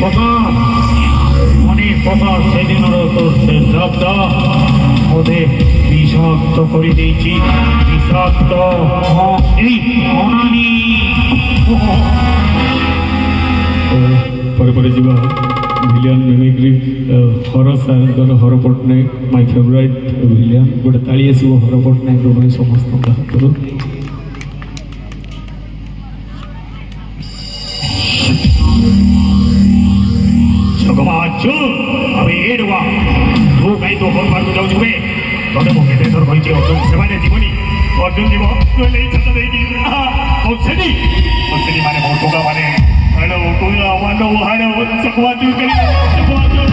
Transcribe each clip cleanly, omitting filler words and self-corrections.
কথা অনেক কথা সেদিনের তোর শেষ শব্দ ওদের বিষাক্ত করে দিয়েছি বিষাক্ত এই অনানি ପରେ ପରେ ଯିବା ଭିଲିଆନ୍ ମିମିକ୍ରି ହର ସାରଙ୍କର ହର ପଟ୍ଟନାୟକ ମାଇ ଫେଭରାଇଟ୍ ଭିଲିଆନ୍ ଗୋଟେ ତାଳି ଆସିବ ହର ପଟ୍ଟନାୟକଙ୍କ ପାଇଁ ସମସ୍ତଙ୍କ ହାତରୁ હવે એડવા તું કઈ તો ફોન મારતું જાઉં છું તને હું કેતે ધર ભાઈ અર્જુન સેવાને જીવની અર્જુન જીવ તો લઈ જતા દેગી ઔષધિ મારે મોટો કા મારે હેલો કોઈલા વાનો હારો ચકવાતું કરી ચકવાતું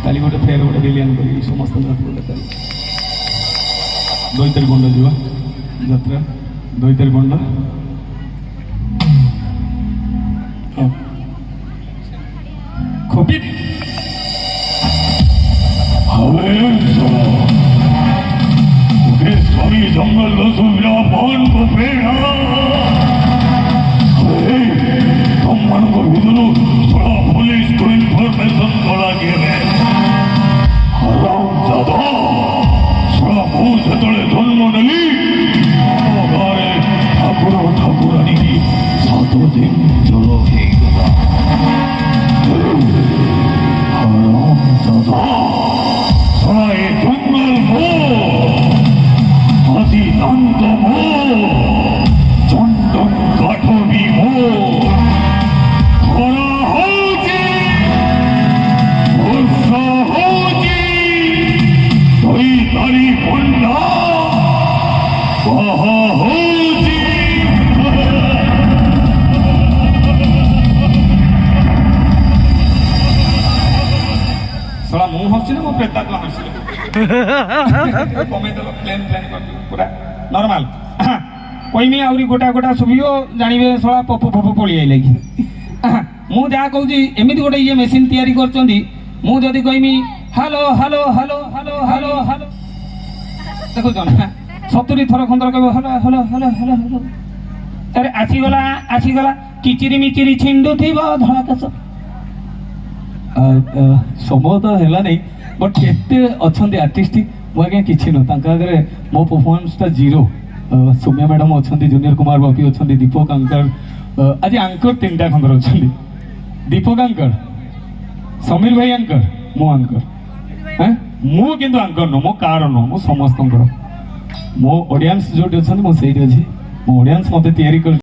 ତାଲି ଗୋଟେ ଫେର ଗୋଟେ ଭିଲିଆନ୍ କରି ସମସ୍ତଙ୍କ ହାତରୁ ଗୋଟେ ତାଲି ଦଇତାରି ବଣ୍ଡ ଯିବା ଯାତ୍ରା ଦଇତାରି ବଣ୍ଡ ખોટી હવે સ્વામી જંગલ સુવિધા પાન કો પેડા હવે તમମାନଙ୍କୁ વિદુર થોડા પોલીસ કો ઇન્ફોર્મેશન થોડા ગેવે હરામ જાદા થોડા હું જેતଳେ જન્મ ନେଲି ଆମ ଗାଁରେ ଠାକୁର ଠାକୁରାଣୀ କି 7 ଦିନ ଜଳ ହେଇଗଲା हराम जादा सारे जंगल मो हाथी दंत मो चंदन काठोरी मो खरा होची वर्षा होची दई तारी बंडा वहा होची थोड़ा मुंह हंसी ना वो प्रेता को हंसी कमे देलो प्लेन कर पूरा नॉर्मल कोई में आउरी गोटा गोटा सुबियो जानिबे थोड़ा पप्पू पप्पू पळी आइले कि मु जा कहूची एमिति गोटे ये मशीन तयारी करचंदी मु जदी कहमी hello hello hello hello hello hello देखो जन 70 थर खंदर कहबो hello hello hello hello hello अरे आसी गला किचिरी मिचिरी छिंडू थिबो धड़ाकास समय तो है नहीं बट केते अच्छा आर्टिस्ट मुझे किसी नुह आगे मो परफॉर्मेंसटा जीरो सौम्या मैडम अच्छा जूनियर कुमार बापी अच्छा दीपक आंकर आज आंकर 3टा खंडर अच्छा दीपक आंकर समीर भाई आंकर मो आंकर मु किंतु आंकर नुह मो कार नुह मो समस्त मो ऑडियंस जो अच्छे मो ऑडियंस मत तैयारी कर